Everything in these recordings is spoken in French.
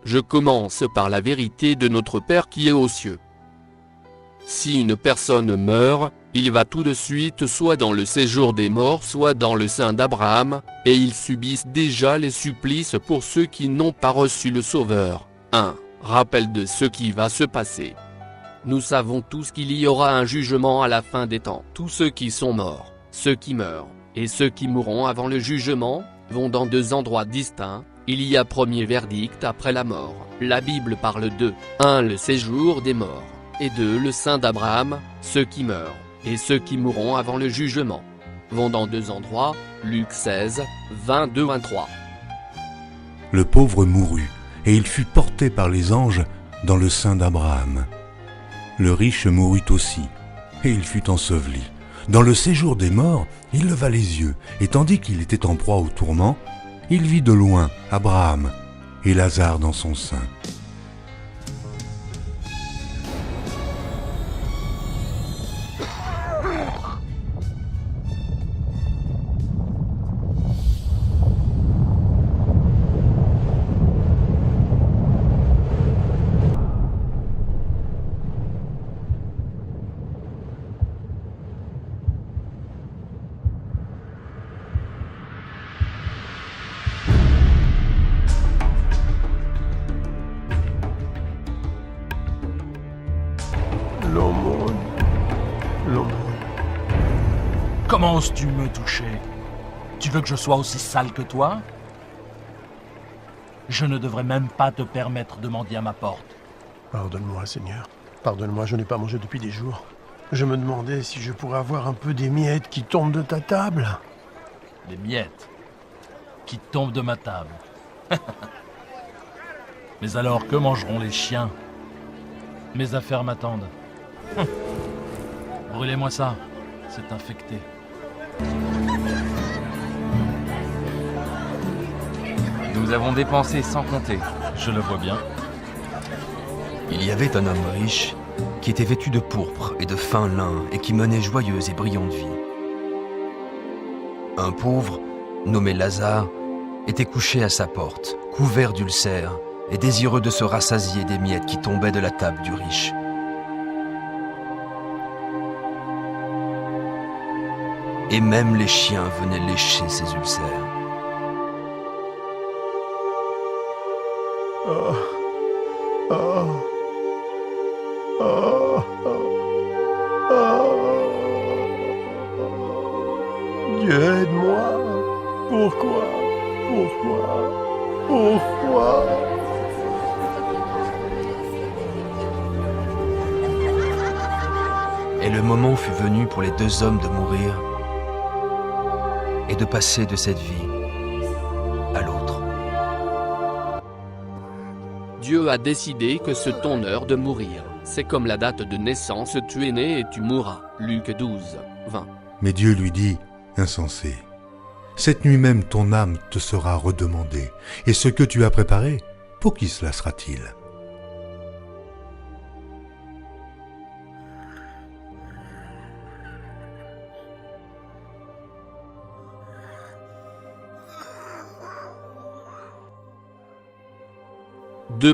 Je commence par la vérité de notre Père qui est aux cieux. Si une personne meurt, il va tout de suite soit dans le séjour des morts soit dans le sein d'Abraham, et ils subissent déjà les supplices pour ceux qui n'ont pas reçu le Sauveur. 1. Rappel de ce qui va se passer. Nous savons tous qu'il y aura un jugement à la fin des temps. Tous ceux qui sont morts, ceux qui meurent, et ceux qui mourront avant le jugement, vont dans deux endroits distincts. Il y a premier verdict après la mort. La Bible parle de 1. Le séjour des morts, et 2. Le sein d'Abraham, ceux qui meurent, et ceux qui mourront avant le jugement, vont dans deux endroits. Luc 16, 22-23. Le pauvre mourut, et il fut porté par les anges dans le sein d'Abraham. Le riche mourut aussi, et il fut enseveli. Dans le séjour des morts, il leva les yeux, et tandis qu'il était en proie au tourment, il vit de loin Abraham et Lazare dans son sein. L'aumône. Comment oses-tu me toucher? Tu veux que je sois aussi sale que toi? Je ne devrais même pas te permettre de mendier à ma porte. Pardonne-moi, Seigneur. Pardonne-moi, je n'ai pas mangé depuis des jours. Je me demandais si je pourrais avoir un peu des miettes qui tombent de ta table. Des miettes qui tombent de ma table. Mais alors, que mangeront les chiens? Mes affaires m'attendent. Brûlez-moi ça, c'est infecté. Nous avons dépensé sans compter. Je le vois bien. Il y avait un homme riche qui était vêtu de pourpre et de fin lin et qui menait joyeuse et brillante vie. Un pauvre, nommé Lazare, était couché à sa porte, couvert d'ulcères et désireux de se rassasier des miettes qui tombaient de la table du riche. Et même les chiens venaient lécher ses ulcères. Oh, oh, oh, oh. Dieu, aide-moi. Pourquoi? Et le moment fut venu pour les deux hommes de mourir et de passer de cette vie à l'autre. Dieu a décidé que c'est ton heure de mourir. C'est comme la date de naissance, tu es né et tu mourras. Luc 12, 20. Mais Dieu lui dit, insensé, cette nuit même ton âme te sera redemandée, et ce que tu as préparé, pour qui cela sera-t-il?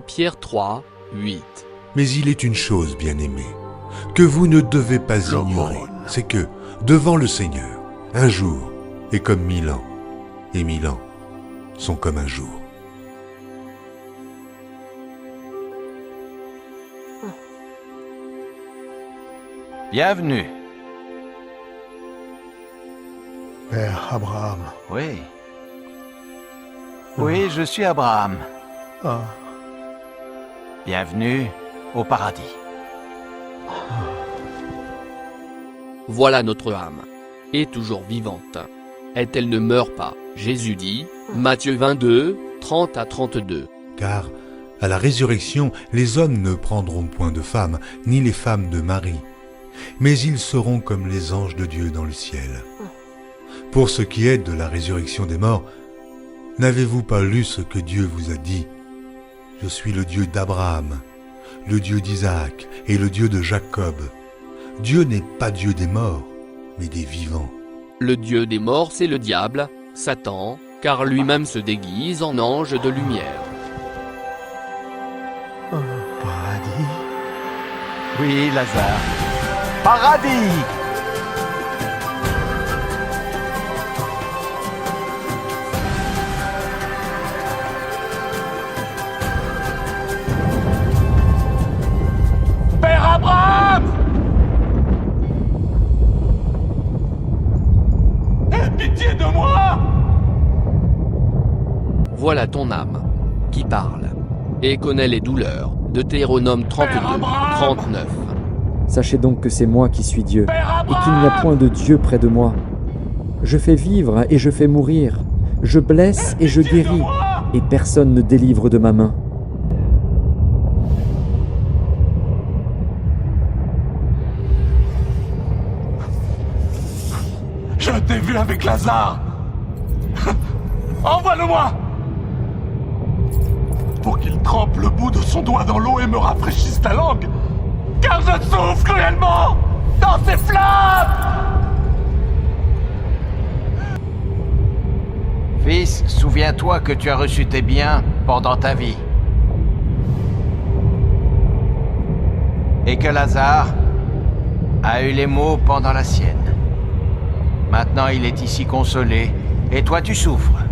Pierre 3, 8. Mais il est une chose, bien-aimée, que vous ne devez pas ignorer, c'est que, devant le Seigneur, un jour est comme 1000 ans, et 1000 ans sont comme un jour. Bienvenue. Père Abraham. Oui. Oui, je suis Abraham. Ah, Bienvenue au paradis. Voilà notre âme. Est toujours vivante. Et elle ne meurt pas. Jésus dit, Matthieu 22, 30-32. Car, à la résurrection, les hommes ne prendront point de femme, ni les femmes de mari, mais ils seront comme les anges de Dieu dans le ciel. Pour ce qui est de la résurrection des morts, n'avez-vous pas lu ce que Dieu vous a dit? Je suis le Dieu d'Abraham, le Dieu d'Isaac et le Dieu de Jacob. Dieu n'est pas Dieu des morts, mais des vivants. Le Dieu des morts, c'est le diable, Satan, car lui-même se déguise en ange de lumière. Oui, Lazare. Paradis! Père Abraham! Aie pitié de moi! Voilà ton âme, qui parle, et connaît les douleurs, de Deutéronome 32, 39. Sachez donc que c'est moi qui suis Dieu, et qu'il n'y a point de Dieu près de moi. Je fais vivre et je fais mourir, je blesse et je guéris, et personne ne délivre de ma main. Je t'ai vu avec Lazare! Envoie-le-moi! Pour qu'il trempe le bout de son doigt dans l'eau et me rafraîchisse la langue! Car je souffre cruellement dans ces flammes! Fils, souviens-toi que tu as reçu tes biens pendant ta vie. Et que Lazare a eu les maux pendant la sienne. Maintenant, il est ici consolé, et toi tu souffres.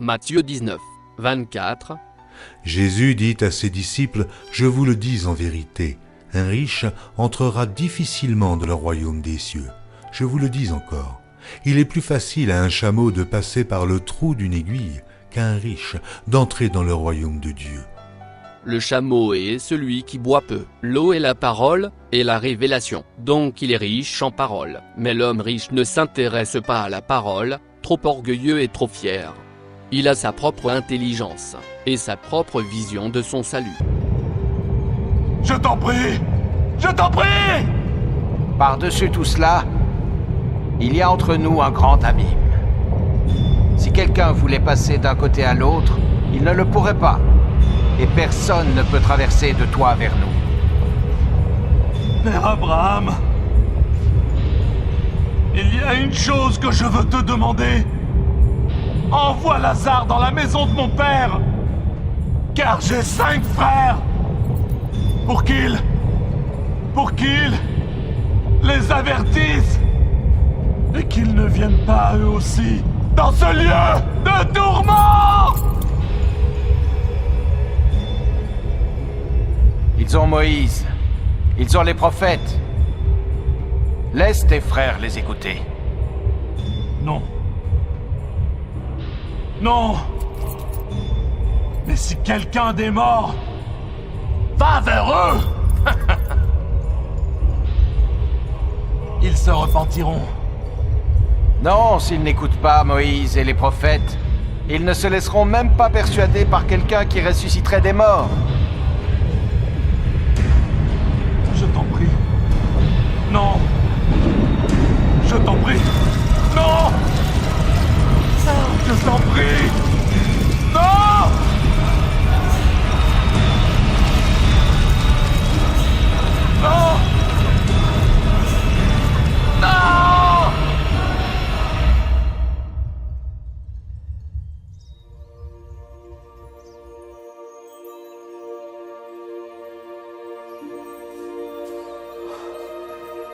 Matthieu 19, 24. Jésus dit à ses disciples, « Je vous le dis en vérité, un riche entrera difficilement dans le royaume des cieux. Je vous le dis encore, il est plus facile à un chameau de passer par le trou d'une aiguille qu'à un riche d'entrer dans le royaume de Dieu. » Le chameau est celui qui boit peu. L'eau est la parole et la révélation. Donc il est riche en parole. Mais l'homme riche ne s'intéresse pas à la parole, trop orgueilleux et trop fier. Il a sa propre intelligence et sa propre vision de son salut. Je t'en prie! Je t'en prie! Par-dessus tout cela, il y a entre nous un grand abîme. Si quelqu'un voulait passer d'un côté à l'autre, il ne le pourrait pas. Et personne ne peut traverser de toi vers nous. Père Abraham, il y a une chose que je veux te demander. Envoie Lazare dans la maison de mon père, car j'ai 5 frères, pour qu'ils les avertissent, et qu'ils ne viennent pas eux aussi dans ce lieu de tourment. Ils ont Moïse. Ils ont les prophètes. Laisse tes frères les écouter. Non. Non. Mais si quelqu'un des morts va vers eux, ils se repentiront. Non, s'ils n'écoutent pas Moïse et les prophètes, ils ne se laisseront même pas persuader par quelqu'un qui ressusciterait des morts. Je t'en prie. Non. Je t'en prie. Non. Je t'en prie. Non. Non. Non.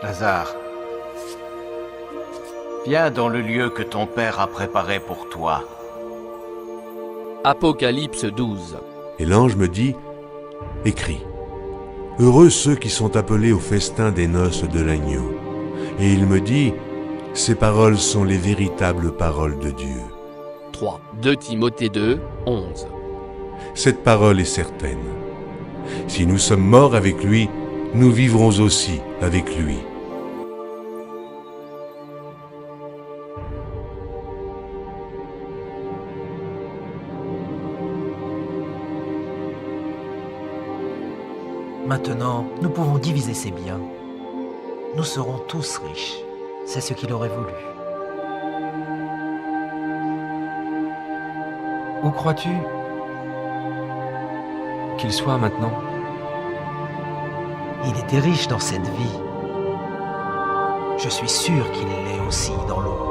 Lazare, viens dans le lieu que ton père a préparé pour toi. Apocalypse 12. Et l'ange me dit, « Écris, heureux ceux qui sont appelés au festin des noces de l'agneau. » Et il me dit, « Ces paroles sont les véritables paroles de Dieu. » 3. 2 Timothée 2, 11. Cette parole est certaine. Si nous sommes morts avec lui, nous vivrons aussi avec lui. Maintenant, nous pouvons diviser ses biens. Nous serons tous riches. C'est ce qu'il aurait voulu. Où crois-tu qu'il soit maintenant? Il était riche dans cette vie. Je suis sûr qu'il l'est aussi dans l'autre.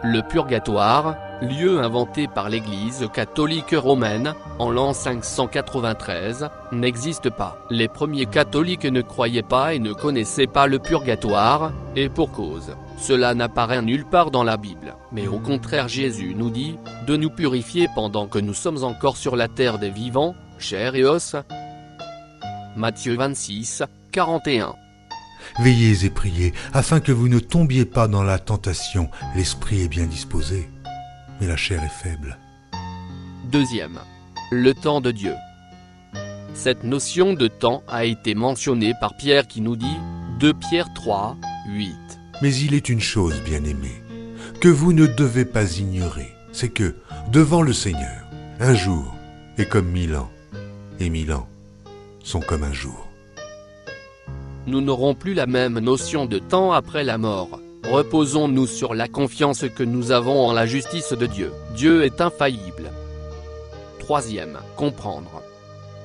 Le purgatoire, lieu inventé par l'Église catholique romaine, en l'an 593, n'existe pas. Les premiers catholiques ne croyaient pas et ne connaissaient pas le purgatoire, et pour cause. Cela n'apparaît nulle part dans la Bible, mais au contraire Jésus nous dit de nous purifier pendant que nous sommes encore sur la terre des vivants, chair et os. Matthieu 26, 41. Veillez et priez, afin que vous ne tombiez pas dans la tentation. L'esprit est bien disposé, mais la chair est faible. Deuxième. Le temps de Dieu. Cette notion de temps a été mentionnée par Pierre qui nous dit 2 Pierre 3, 8. Mais il est une chose, bien-aimée, que vous ne devez pas ignorer, c'est que, devant le Seigneur, un jour est comme 1000 ans, et 1000 ans sont comme un jour. Nous n'aurons plus la même notion de temps après la mort. Reposons-nous sur la confiance que nous avons en la justice de Dieu. Dieu est infaillible. Troisième, comprendre.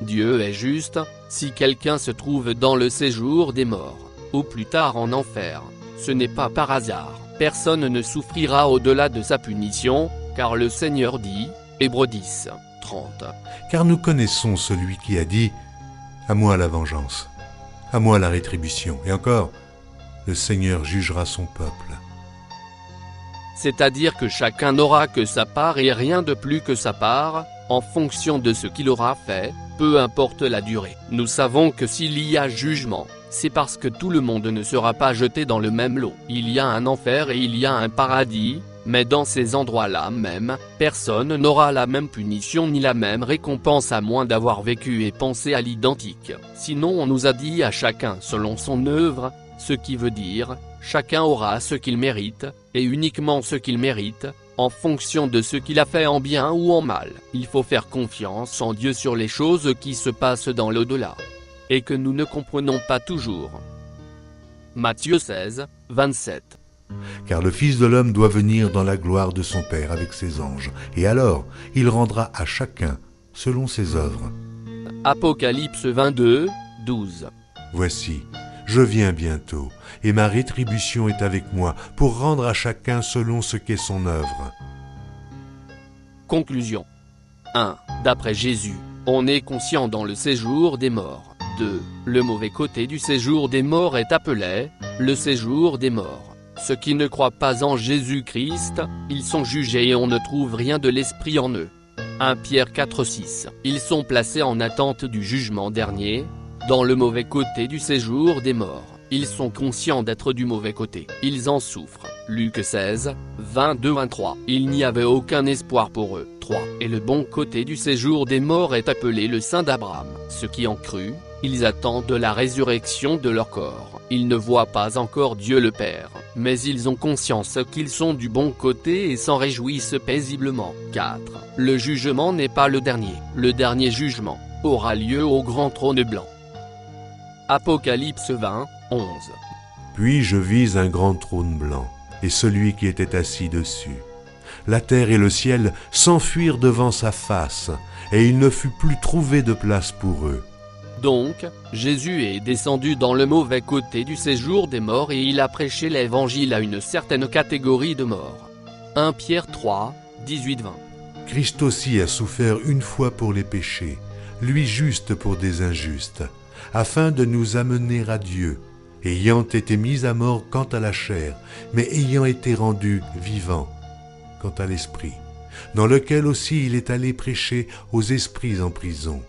Dieu est juste, si quelqu'un se trouve dans le séjour des morts, ou plus tard en enfer, ce n'est pas par hasard. Personne ne souffrira au-delà de sa punition, car le Seigneur dit, Hébreux 10, 30. Car nous connaissons celui qui a dit « À moi la vengeance, à moi la rétribution ». Et encore, le Seigneur jugera son peuple. C'est-à-dire que chacun n'aura que sa part et rien de plus que sa part, en fonction de ce qu'il aura fait, peu importe la durée. Nous savons que s'il y a jugement, c'est parce que tout le monde ne sera pas jeté dans le même lot. Il y a un enfer et il y a un paradis, mais dans ces endroits-là même, personne n'aura la même punition ni la même récompense à moins d'avoir vécu et pensé à l'identique. Sinon on nous a dit à chacun selon son œuvre, ce qui veut dire, chacun aura ce qu'il mérite, et uniquement ce qu'il mérite, en fonction de ce qu'il a fait en bien ou en mal. Il faut faire confiance en Dieu sur les choses qui se passent dans l'au-delà, et que nous ne comprenons pas toujours. Matthieu 16, 27. Car le Fils de l'homme doit venir dans la gloire de son Père avec ses anges, et alors il rendra à chacun selon ses œuvres. Apocalypse 22, 12. Voici, je viens bientôt, et ma rétribution est avec moi, pour rendre à chacun selon ce qu'est son œuvre. Conclusion. 1. D'après Jésus, on est conscient dans le séjour des morts. 2. Le mauvais côté du séjour des morts est appelé le séjour des morts. Ceux qui ne croient pas en Jésus-Christ, ils sont jugés et on ne trouve rien de l'esprit en eux. 1 Pierre 4, 6. Ils sont placés en attente du jugement dernier, dans le mauvais côté du séjour des morts. Ils sont conscients d'être du mauvais côté. Ils en souffrent. Luc 16, 22-23. Il n'y avait aucun espoir pour eux. 3. Et le bon côté du séjour des morts est appelé le sein d'Abraham. Ceux qui en crut, ils attendent la résurrection de leur corps. Ils ne voient pas encore Dieu le Père, mais ils ont conscience qu'ils sont du bon côté et s'en réjouissent paisiblement. 4. Le jugement n'est pas le dernier. Le dernier jugement aura lieu au grand trône blanc. Apocalypse 20, 11. Puis je vis un grand trône blanc, et celui qui était assis dessus. La terre et le ciel s'enfuirent devant sa face, et il ne fut plus trouvé de place pour eux. Donc, Jésus est descendu dans le mauvais côté du séjour des morts et il a prêché l'évangile à une certaine catégorie de morts. 1 Pierre 3, 18-20. Christ aussi a souffert une fois pour les péchés, lui juste pour des injustes, afin de nous amener à Dieu, ayant été mis à mort quant à la chair, mais ayant été rendu vivant quant à l'esprit, dans lequel aussi il est allé prêcher aux esprits en prison,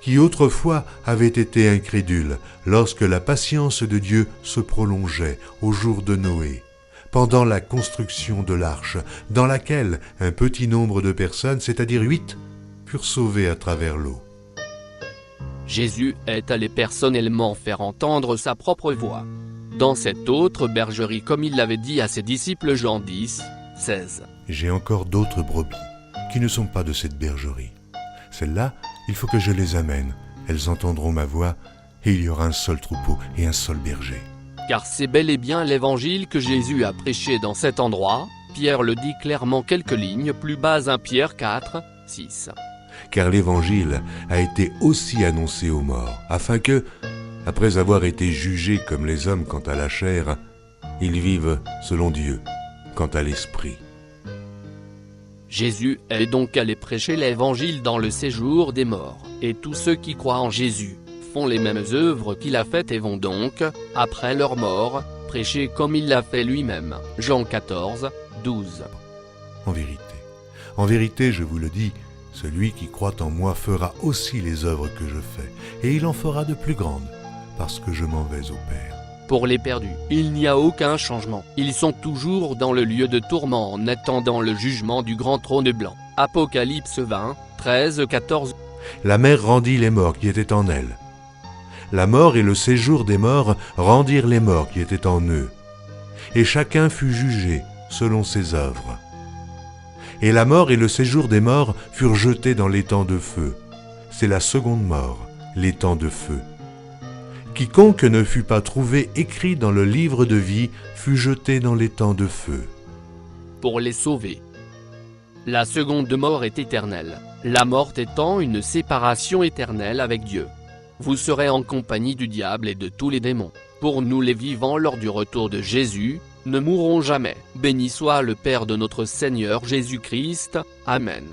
qui autrefois avaient été incrédules lorsque la patience de Dieu se prolongeait au jour de Noé, pendant la construction de l'arche, dans laquelle un petit nombre de personnes, c'est-à-dire 8, furent sauvées à travers l'eau. Jésus est allé personnellement faire entendre sa propre voix. Dans cette autre bergerie, comme il l'avait dit à ses disciples, Jean 10, 16. J'ai encore d'autres brebis qui ne sont pas de cette bergerie. Celles-là, il faut que je les amène. Elles entendront ma voix et il y aura un seul troupeau et un seul berger. Car c'est bel et bien l'évangile que Jésus a prêché dans cet endroit. Pierre le dit clairement quelques lignes plus bas, 1 Pierre 4, 6. Car l'évangile a été aussi annoncé aux morts, afin que, après avoir été jugés comme les hommes quant à la chair, ils vivent selon Dieu, quant à l'esprit. Jésus est donc allé prêcher l'évangile dans le séjour des morts, et tous ceux qui croient en Jésus font les mêmes œuvres qu'il a faites et vont donc, après leur mort, prêcher comme il l'a fait lui-même. Jean 14, 12. En vérité, je vous le dis, celui qui croit en moi fera aussi les œuvres que je fais, et il en fera de plus grandes, parce que je m'en vais au Père. Pour les perdus, il n'y a aucun changement. Ils sont toujours dans le lieu de tourment en attendant le jugement du grand trône blanc. Apocalypse 20, 13, 14. La mer rendit les morts qui étaient en elle. La mort et le séjour des morts rendirent les morts qui étaient en eux. Et chacun fut jugé selon ses œuvres. Et la mort et le séjour des morts furent jetés dans l'étang de feu. C'est la seconde mort, l'étang de feu. Quiconque ne fut pas trouvé écrit dans le livre de vie fut jeté dans l'étang de feu. Pour les sauver. La seconde mort est éternelle, la mort étant une séparation éternelle avec Dieu. Vous serez en compagnie du diable et de tous les démons. Pour nous les vivants lors du retour de Jésus, ne mourrons jamais. Béni soit le Père de notre Seigneur Jésus-Christ. Amen.